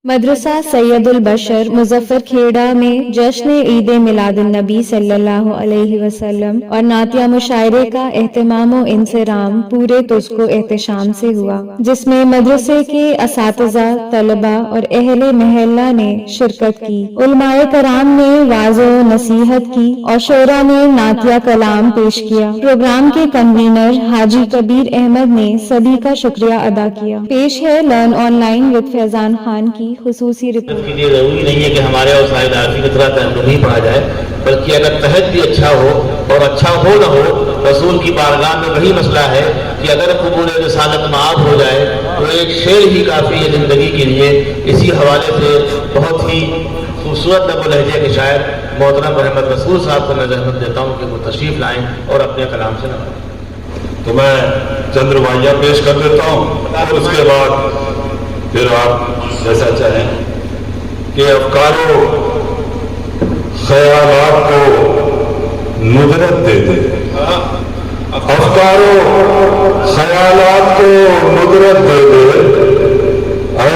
مدرسہ سید البشر مظفر کھیڑا میں جشن عید میلاد النبی صلی اللہ علیہ وسلم اور نعتیہ مشاعرے کا اہتمام و انصرام پورے تزکو احتشام سے ہوا، جس میں مدرسے کے اساتذہ، طلباء اور اہل محلہ نے شرکت کی۔ علماء کرام نے واعظ و نصیحت کی اور شعراء نے نعتیہ کلام پیش کیا۔ پروگرام کے کنوینر حاجی کبیر احمد نے سبھی کا شکریہ ادا کیا۔ پیش ہے لرن آن لائن وتھ فیضان خان کی خصوصی رپورٹ۔ کے لیے ضروری نہیں ہے کہ ہمارے اور صاحب عارفی کی طرح تحمل ہی پڑھا جائے، بلکہ اگر تحت بھی اچھا ہو اور اچھا ہو نہ ہو، رسول کی بارگاہ میں وہی مسئلہ ہے کہ اگر قبول رسالت معاف ہو جائے تو ایک شعر ہی کافی ہے زندگی کے لیے۔ اسی حوالے سے بہت ہی خوبصورت نب و لہجے کے شاعر محترم محمد رسول صاحب کو میں زحمت دیتا ہوں کہ وہ تشریف لائیں اور اپنے کلام سے نوازیں۔ تو میں چند روایاں پیش کر دیتا ہوں اور اس کے بعد پھر آپ جیسا چاہیں کہ افکار و خیالات کو ندرت دے دے، افکار و خیالات کو ندرت دے دے، اے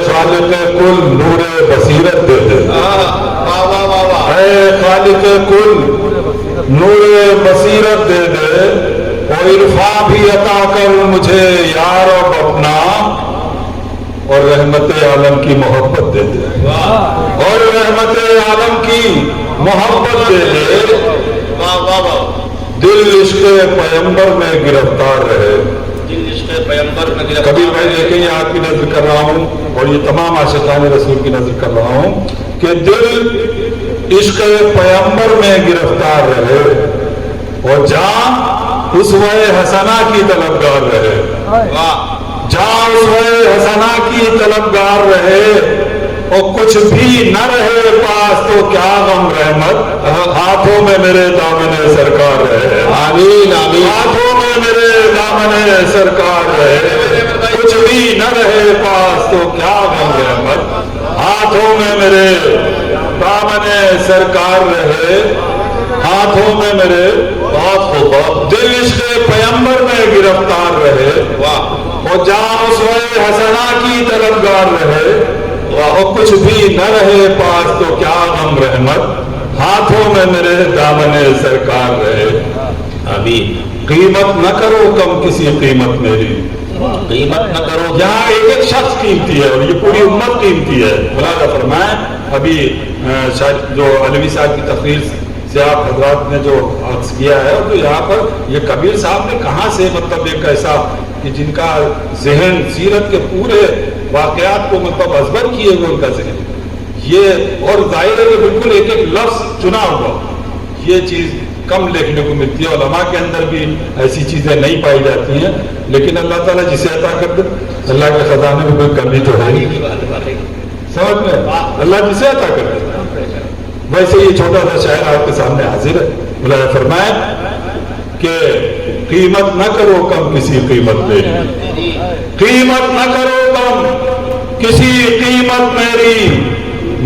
خالق کل نور بصیرت دے دے، اے خالق کل نور بصیرت دے دے، اور عرفاں بھی عطا کر مجھے یا رب اپنا، اور رحمت عالم کی محبت دے دے، اور رحمت عالم کی محبت دے دے۔ دل عشق پیغمبر میں گرفتار رہے۔ دل عشق پیغمبر میں گرفتار۔ کبھی میں دیکھیں یہ آپ کی نظر کر رہا ہوں اور یہ تمام عاشقان رسول کی نظر کر رہا ہوں کہ دل عشق پیغمبر میں گرفتار رہے اور جان اسوہ حسنہ کی طلبگار رہے، جان اسوہ حسنہ کی طلبگار رہے، اور کچھ بھی نہ رہے پاس تو کیا غم رحمت، ہاتھوں میں میرے دامن سرکار رہے، آمین آمین، ہاتھوں میں میرے دامن سرکار رہے، کچھ بھی نہ رہے پاس تو کیا غم رحمت، ہاتھوں میں میرے دامن سرکار رہے، ہاتھوں میں میرے بہت خوب دل عشق پیغمبر میں گرفتار رہے، اور جان اسوہ حسنہ کی طلبگار رہے، اور کچھ بھی نہ رہے پاس تو کیا غم رحمت، ہاتھوں میں میرے دامن سرکار رہے۔ آمین۔ قیمت نہ کرو کم کسی قیمت میری، قیمت نہ کرو، یہاں ایک ایک شخص قیمتی ہے اور یہ پوری امت قیمتی ہے۔ ملاحظہ فرمائیں، ابھی جو علوی صاحب کی تقریر سے آپ حضرات نے جو عکس کیا ہے، اور جو یہاں پر یہ کبیر صاحب نے کہاں سے مطلب ایک ایسا کہ جن کا ذہن سیرت کے پورے واقعات کو مطلب ازبر کیے ہوئے ان کا ذہن، یہ اور ظاہر ہے کہ بالکل ایک ایک لفظ چنا ہوا، یہ چیز کم دیکھنے کو ملتی ہے۔ علماء کے اندر بھی ایسی چیزیں نہیں پائی جاتی ہیں، لیکن اللہ تعالیٰ جسے عطا کر دے، اللہ کے خزانے میں کوئی کمی تو ہے نہیں، سمجھ میں اللہ جسے عطا کر دے۔ ویسے یہ چھوٹا سا شاعر آپ کے سامنے حاضر ہے۔ ملاحظہ فرمائیں کہ قیمت نہ کرو کم کسی قیمت میری، قیمت نہ کرو کم کسی قیمت میری،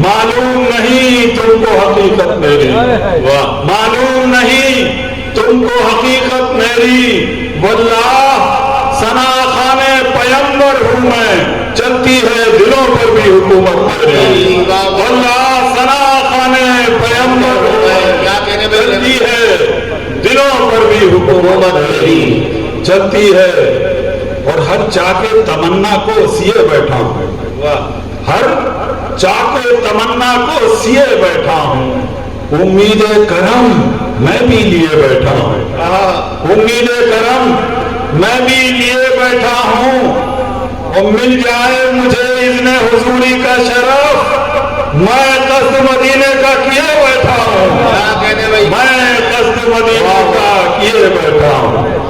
معلوم نہیں تم کو حقیقت میری، معلوم نہیں تم کو حقیقت میری، واللہ ثنا خانے پیغمبر ہوں میں، چلتی ہے دلوں پر بھی حکومت میری، واللہ ثنا خانے پیغمبر ہوں میں، چلتی ہے دلوں پر بھی حکومت میری، چلتی ہے، اور ہر چاہے تمنا کو سیے بیٹھا ہوں، ہر چاہے تمنا کو سیے بیٹھا ہوں، امید کرم میں بھی لیے بیٹھا ہوں، امید کرم میں بھی لیے بیٹھا ہوں، اور مل جائے مجھے اذن حضوری کا شرف، میں قصد مدینے کا کیے بیٹھا ہوں، میں قصد مدینے کا کیے بیٹھا ہوں۔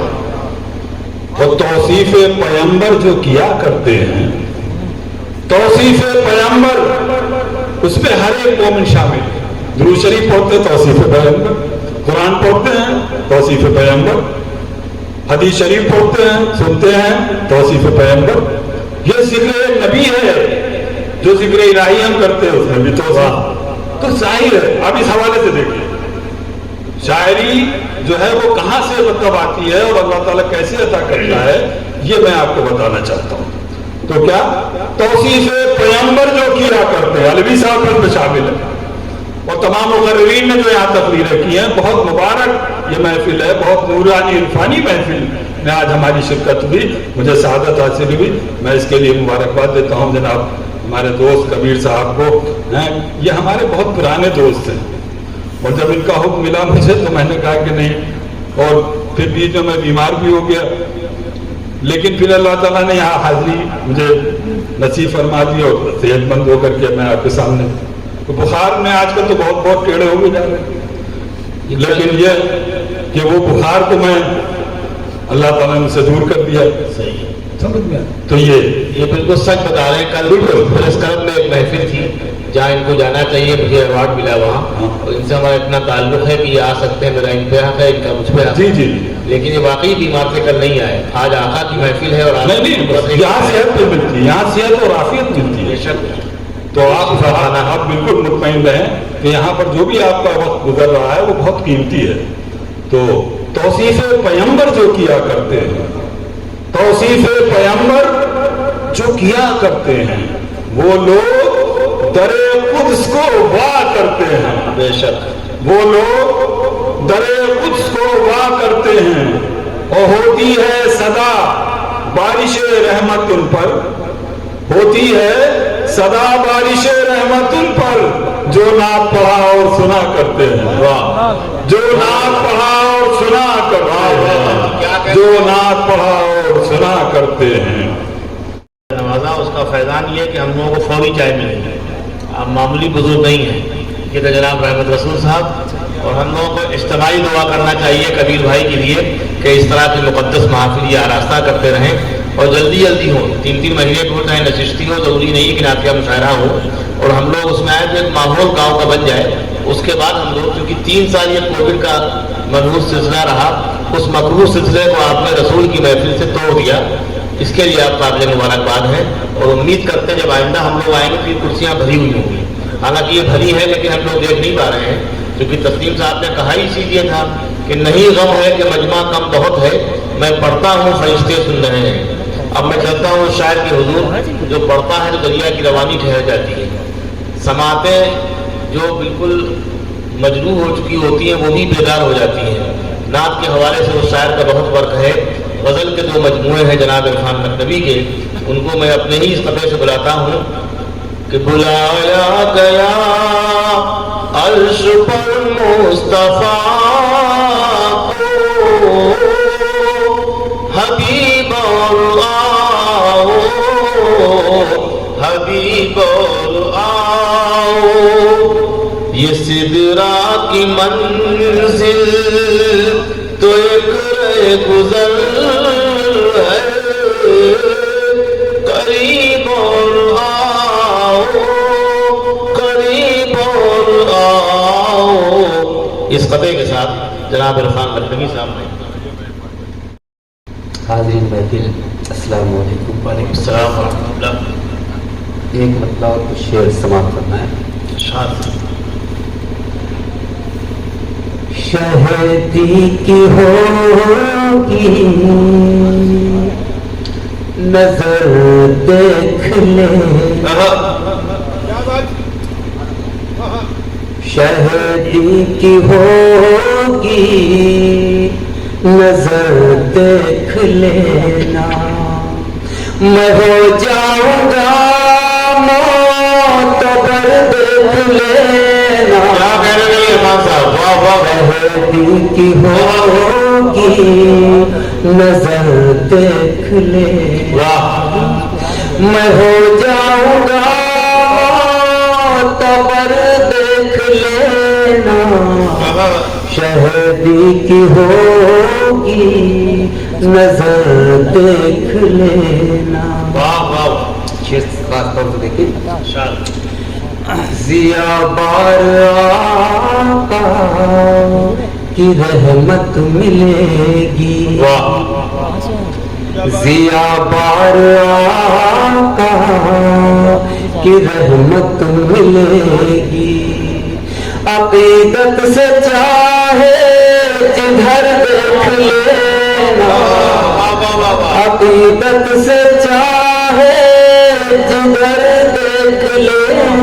اور توصیف پیغمبر جو کیا کرتے ہیں، توصیف پیغمبر اس میں ہر ایک مومن شامل ہے۔ درود شریف پڑھتے ہیں توصیف پیغمبر، قرآن پڑھتے ہیں توصیف پیغمبر، حدیث شریف پڑھتے ہیں سنتے ہیں توصیف پیغمبر۔ یہ ذکر نبی ہے، جو ذکر الہی ہم کرتے ہیں اس میں بھی توصیف تو ظاہر ہے۔ اب اس حوالے سے دیکھیں شاعری جو ہے وہ کہاں سے مطلب آتی ہے اور اللہ تعالیٰ کیسے عطا کرتا ہے، یہ میں آپ کو بتانا چاہتا ہوں۔ تو کیا توصیف پیغمبر جو کرتے ہیں, علوی صاحب پر شامل ہے, اور تمام مقررین نے جو یہاں تقریریں کی ہیں. بہت مبارک یہ محفل ہے, بہت نورانی عرفانی محفل میں آج ہماری شرکت ہوئی, مجھے سعادت حاصل ہوئی. میں اس کے لیے مبارکباد دیتا ہوں جناب ہمارے دوست کبیر صاحب کو. یہ ہمارے بہت پرانے دوست ہیں, اور جب ان کا حکم ملا مجھے تو میں نے کہا کہ نہیں, اور پھر بیچ میں بیمار بھی ہو گیا, لیکن پھر اللہ تعالیٰ نے یہاں حاضری مجھے نصیب فرما دی اور صحت مند ہو کر کے میں آپ کے سامنے. تو بخار میں آج کل تو بہت بہت ٹیڑے ہو گئے جا رہے ہیں, لیکن یہ کہ وہ بخار کو میں اللہ تعالیٰ نے سے دور کر دیا. صحیح, سمجھ میں. تو یہ بالکل سچ بتا رہے ہیں. کل پریس کلب میں ایک محفل تھی جہاں ان کو جانا چاہیے, مجھے ایوارڈ ملا وہاں, اور ان سے ہمارا اتنا تعلق ہے کہ یہ آ سکتے ہیں, میرا ان پہ حق ہے, ان کا مجھ پہ حق ہے. جی, لیکن یہ واقعی بیمار سے کل نہیں آئے. آج آقا کی محفل ہے, اور نہیں, یہاں صحت تو ملتی ہے, یہاں صحت اور عافیت ملتی ہے. بے شک. تو آپ بالکل مطمئن رہیں کہ یہاں پر جو بھی آپ کا وقت گزر رہا ہے وہ بہت قیمتی ہے. تو توصیف پیغمبر جو کیا کرتے ہیں, توصیف پیغمبر جو کیا کرتے ہیں, وہ لوگ در قدس کو وا کرتے ہیں. بے شک. وہ لوگ در قدس کو وا کرتے ہیں, اور ہوتی ہے صدا بارش رحمت ان پر, ہوتی ہے صدا بارش رحمت ان پر, جو نعت پڑھا اور سنا کرتے ہیں. جو نعت پڑھا اور سنا کرتے ہیں, جو نعت پڑھا اور سنا کرتے ہیں. نوازا اس کا فیضان یہ کہ ہم لوگوں کو فوری چائے ملے گی. آپ معمولی بزرگ نہیں ہیں. یہ تو جناب رحمت رسول صاحب, اور ہم لوگوں کو اجتماعی دعا کرنا چاہیے کبیر بھائی کے لیے کہ اس طرح کی مقدس محافل یہ آراستہ کرتے رہیں, اور جلدی جلدی ہو. 3 مہینے کو چاہے نشستی ہو, ضروری نہیں ہے کہ نعتیہ مشاعرہ ہو, اور ہم لوگ اس میں آئے تو ایک ماحول گاؤں کا بن جائے. اس کے بعد ہم لوگ, کیونکہ 3 سال یہ کووڈ کا منحوس سلسلہ رہا, اس مقروض سلسلے کو آپ نے رسول کی محفل سے توڑ دیا. اس کے لیے آپ قابل مبارکباد ہیں, اور امید کرتے ہیں جب آئندہ ہم لوگ آئیں گے تو یہ کرسیاں بھری ہوئی ہوں گی. حالانکہ یہ بھری ہے لیکن ہم لوگ دیکھ نہیں پا رہے ہیں, کیونکہ تسلیم صاحب نے کہا ہی اسی لیے تھا کہ نہیں غم ہے کہ مجمع کم بہت ہے, میں پڑھتا ہوں فرشتے سن رہے ہیں. اب میں چلتا ہوں شاید کہ حضور جو پڑھتا ہے تو دریا کی روانی ٹھہر جاتی ہے. سماعتیں جو بالکل مجروح ہو چکی ہوتی ہیں وہ بھی بیدار ہو جاتی ہیں. نعت کے حوالے سے اس شاعر کا بہت فرق ہے. غزل کے 2 مجموعے ہیں جناب عرفان مکتبی کے, ان کو میں اپنے ہی اس قطعے سے بلاتا ہوں کہ بلایا گیا عرش پر مصطفیٰ کو, حبیب اور آؤ, حبیب اور آؤ, یہ سدرا کی منزل تو ایک رہ گزر ہے, قریب اور آؤ, قریب اور آؤ. اس قطعے کے ساتھ جناب عرفان مکتبی صاحب نے. حاضرین محفل السلام علیکم. وعلیکم السلام ورحمۃ اللہ. ایک مطلب اور کچھ شعر سماعت کرنا ہے. شہدی کی ہوگی نظر دیکھ لے, شہدی کی ہوگی نظر دیکھ لینا, میں ہو جاؤں گا معتبر دیکھ لینا. شہدی کی ہوگی نظر دیکھ لینا, میں ہو جاؤں گا معتبر دیکھ لینا. شہدی کی ہوگی نظر دیکھ لینا. خاص طور سے دیکھیں, ضیا بار آقا کی رحمت ملے گی, ضیا بار آقا کی رحمت ملے گی. عقیدت سے چاہے جدھر دیکھ لینا, عقیدت سے چاہے جدھر دیکھ لینا.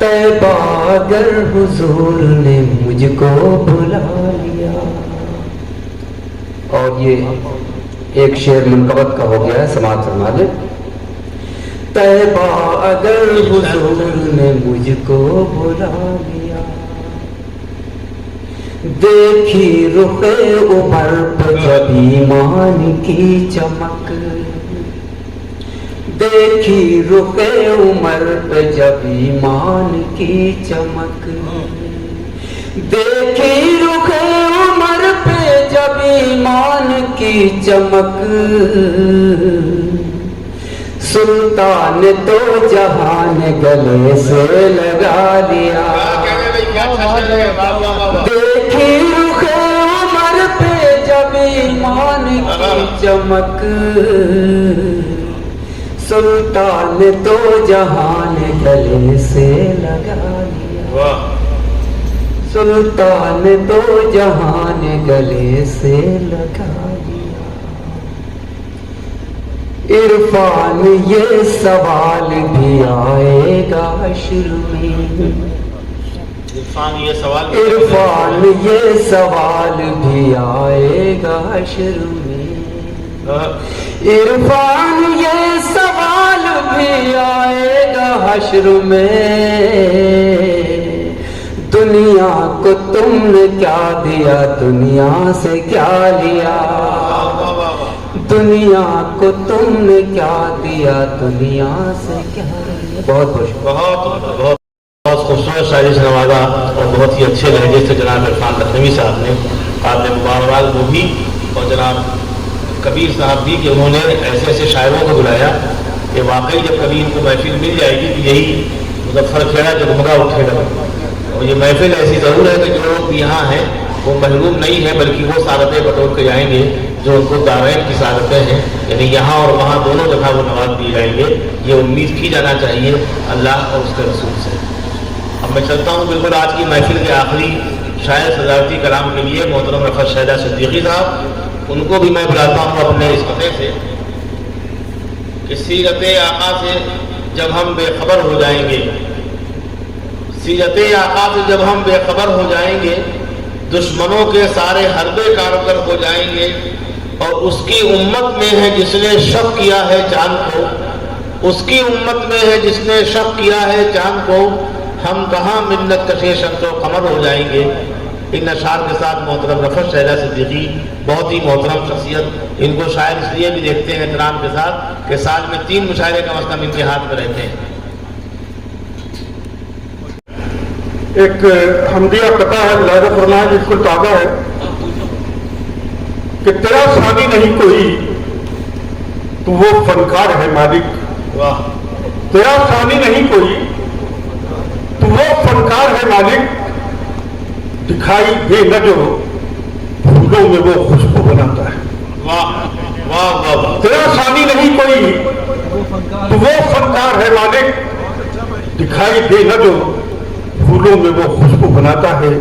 طیبہ اگر حضور نے مجھ کو بلا لیا. اور یہ ایک شعر منقبت کا ہو گیا ہے، سماعت فرما دیں. طیبہ اگر حضور نے مجھ کو بلا لیا، دیکھی رخ عمر پہ جب ایمان کی چمک، دیکھی رخ عمر پہ جب ایمان کی چمک، دیکھی رخ عمر پہ جب ایمان کی چمک، سلطان تو جہان گلے سے لگا لیا. دیکھی رخ عمر پہ جب ایمان کی چمک، سلطان تو جہان گلے سے لگا لیا. سلطان تو جہان گلے سے لگا لیا. عرفان یہ سوال بھی آئے گا حشر میں، عرفان یہ سوال عرفان یہ سوال بھی آئے گا حشر میں، عرفان یہ سوال بھی آئے گا حشر میں. دنیا کو تم نے کیا دیا، دنیا سے کیا لیا، دنیا کو تم نے کیا دیا، دنیا سے کیا لیا. بہت بہت خوبصورت شاعری سے نوازا اور بہت ہی اچھے لہجے سے جناب عرفان لکھنوی صاحب نے قابل مبارکباد وہ بھی، اور جناب کبیر صاحب بھی، کہ انہوں نے ایسے ایسے شاعروں کو بلایا کہ واقعی جب کبھی ان کو محفل مل جائے گی تو یہی مظفر کھیڑا جگمگا اٹھے گا. اور یہ محفل ایسی ضرور ہے کہ جو لوگ یہاں ہیں وہ محروم نہیں ہیں، بلکہ وہ سعادتیں بٹور کے جائیں گے جو ان کو دارین کی سعادتیں ہیں، یعنی یہاں اور وہاں دونوں جگہ وہ نواز دیے جائیں گے. یہ امید کی جانا چاہیے اللہ اور اس کے رسول سے. اب میں چلتا ہوں بالکل آج کی محفل کے آخری شاعر صدارتی کلام کے لیے محترم رفعت شہدہ صدیقی صاحب. ان کو بھی میں بلاتا ہوں اپنے اس قطعے سے کہ سیرت آقا سے جب ہم بے خبر ہو جائیں گے، سیرت آقا سے جب ہم بے خبر ہو جائیں گے، دشمنوں کے سارے حربے کارگر ہو جائیں گے. اور اس کی امت میں ہے جس نے شک کیا ہے چاند کو، اس کی امت میں ہے جس نے شک کیا ہے چاند کو، ہم کہاں منت کشے شمس و قمر ہو جائیں گے. ان اشعار کے ساتھ محترم رفعت شہدہ صدیقی بہت ہی محترم شخصیت، ان کو شاعر اس لیے بھی دیکھتے ہیں احترام کے ساتھ کہ سال میں 3 مشاعرے کم از کم ان کے ہاتھ میں رہتے ہیں. ایک حمدیہ قطعہ ہے، لہذا فرمایا بالکل تازہ ہے کہ تیرا ثانی نہیں کوئی تو وہ فنکار ہے مالک. واہ. تیرا ثانی نہیں کوئی تو وہ فنکار ہے مالک، دکھائی دے نہ جو پھولوں میں وہ خوشبو بناتا ہے. واہ واہ واہ واہ. تیرا ثانی نہیں کوئی تو وہ فنکار ہے مالک، دکھائی دے نہ جو پھولوں میں وہ خوشبو بناتا ہے.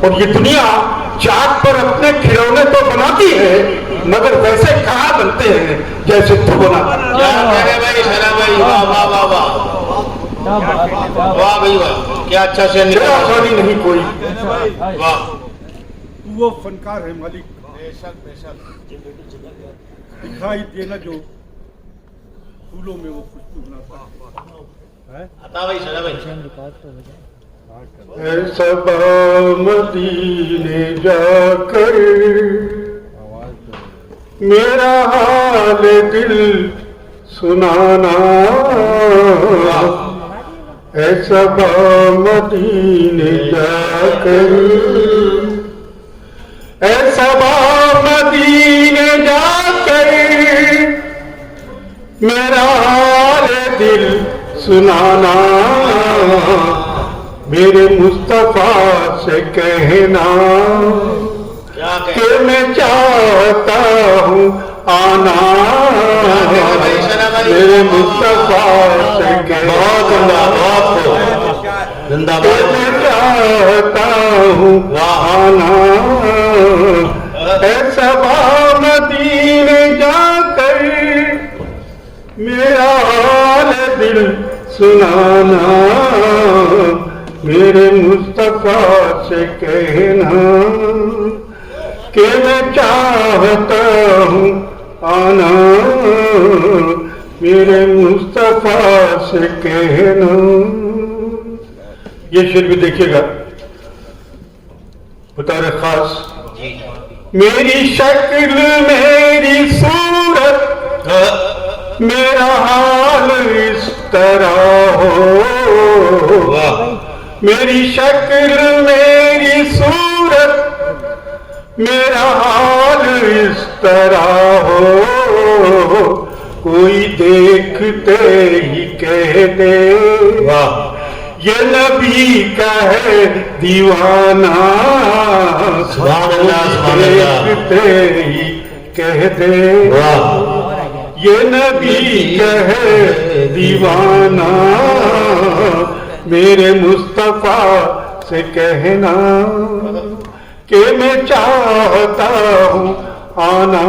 اور یہ دنیا چاند پر اپنے کھلونے تو بناتی ہے مگر ویسے کہاں بنتے ہیں جیسے تو بناتا ہے. کیا کہہ رہے بھائی شرا بھائی، واہ واہ واہ واہ واہ بھائی واہ، کیا اچھا شعر تیرا نکلا. ثانی نہیں کوئی واہ. وہ فنکار ہے مالک، بے شک بے شک. دکھائی دینا جو پھولوں میں وہ خوشبو بناتا ہے. عطا بھائی شرا بھائی. ایسا مدینے جا کر میرا حال دل سنانا، ایسا مدینے جا کر، ایسا مدینے جا کر میرا حال دل سنانا، میرے مصطفیٰ سے کہنا کہ میں چاہتا ہوں آنا، میرے مصطفیٰ سے کہنا کہ میں چاہتا ہوں آنا، ایسا مدینے جا کر میرا حال دل سنانا، میرے مصطفیٰ سے کہنا کہ میں چاہتا ہوں آنا، میرے مصطفیٰ سے کہنا. یہ شعر بھی دیکھیے گا بطور خاص. میری شکل میری صورت میرا حال اس طرح ہو، میری شکل میری صورت میرا حال اس طرح ہو، کوئی دیکھتے ہی کہہ دے یہ نبی کا ہے دیوانہ، سبحان اللہ سبحان اللہ. دیکھتے ہی کہہ دے یہ نبی کا ہے دیوانہ، میرے مصطفیٰ سے کہنا کہ میں چاہتا ہوں آنا.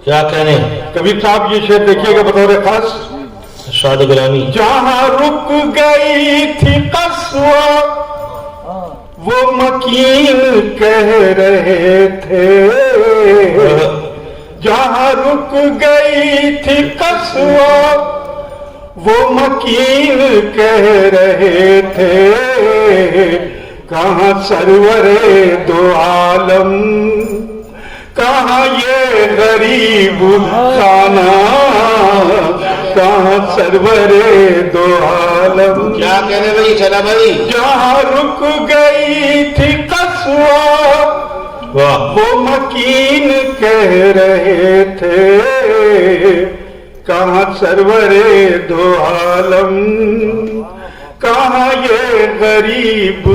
کیا کہنے کبیر صاحب یہ شعر دیکھیے گا بطور خاص. شاد گرامی. جہاں رک گئی تھی قسوہ وہ مکین کہہ رہے تھے، جہاں رک گئی تھی قسوہ وہ مکین کہہ رہے تھے، کہاں سرور دو عالم کہاں یہ غریب خانہ، کہاں سرور دو عالم. کیا کہنے بھائی چلا بھائی. جہاں رک گئی تھی قسوہ وہ مکین کہہ رہے تھے، کہاں سرور دو عالم کہاں یہ غریب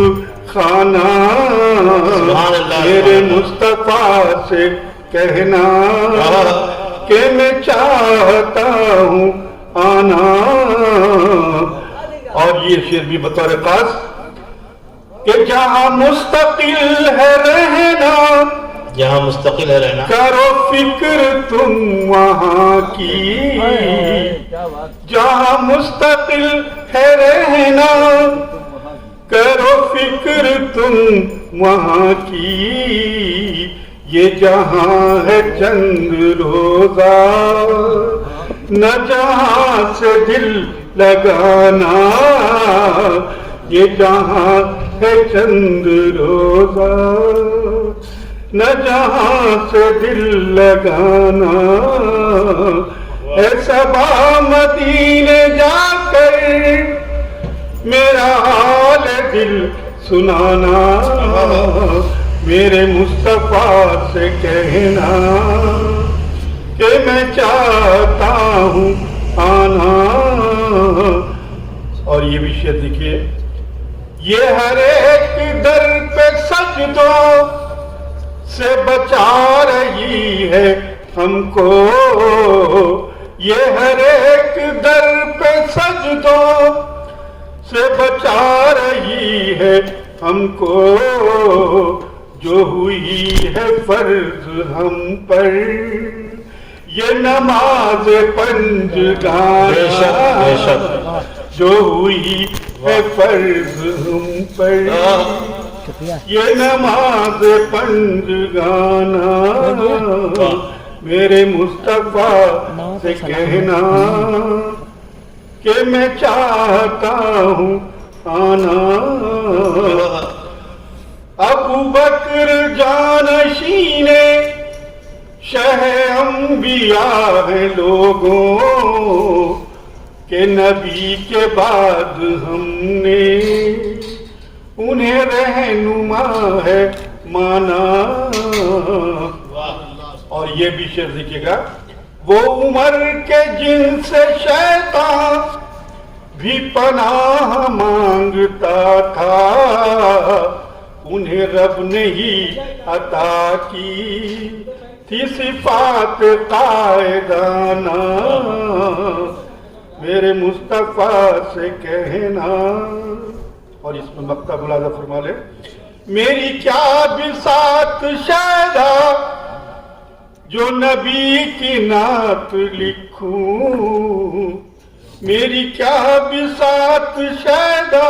خانہ، میرے مصطفیٰ سے کہنا کہ میں چاہتا ہوں آنا. اور یہ شعر بھی بطور خاص کہ جہاں مستقل ہے رہنا، جہاں مستقل ہے رہنا، کرو فکر تم وہاں کی، جہاں مستقل ہے رہنا کرو فکر تم وہاں کی، یہ جہاں ہے چند روزہ نہ جہاں سے دل لگانا، یہ جہاں ہے چند روزہ نہ جہاں سے دل لگانا، اے صبا مدینے جا کر میرا حال دل سنانا، میرے مصطفیٰ سے کہنا کہ میں چاہتا ہوں آنا. اور یہ بھی شعر دیکھیے. یہ ہر ایک در پہ سجدوں سے بچا رہی ہے ہم کو، یہ ہر ایک در پہ سجدوں سے بچا رہی ہے ہم کو، جو ہوئی ہے فرض ہم پر یہ نماز پنجگانہ، جو ہوئی ہے فرض ہم پر یہ نماز پنجگانہ، میرے مصطفیٰ سے کہنا کہ میں چاہتا ہوں آنا. ابو بکر جانشین شہ انبیاء ہے لوگوں کہ نبی کے بعد ہم نے انہیں رہنما ہے مانا. اور یہ بھی شعر دیکھیے گا. وہ عمر کے جن سے شیطان بھی پناہ مانگتا تھا انہیں رب نے ہی عطا کی تھی صفات قائدانہ. میرے مصطفیٰ سے کہنا. اور اس میں مقطع ملاحظہ فرما لے. میری کیا بساط شیدا جو نبی کی نعت لکھوں, میری کیا بساط شیدا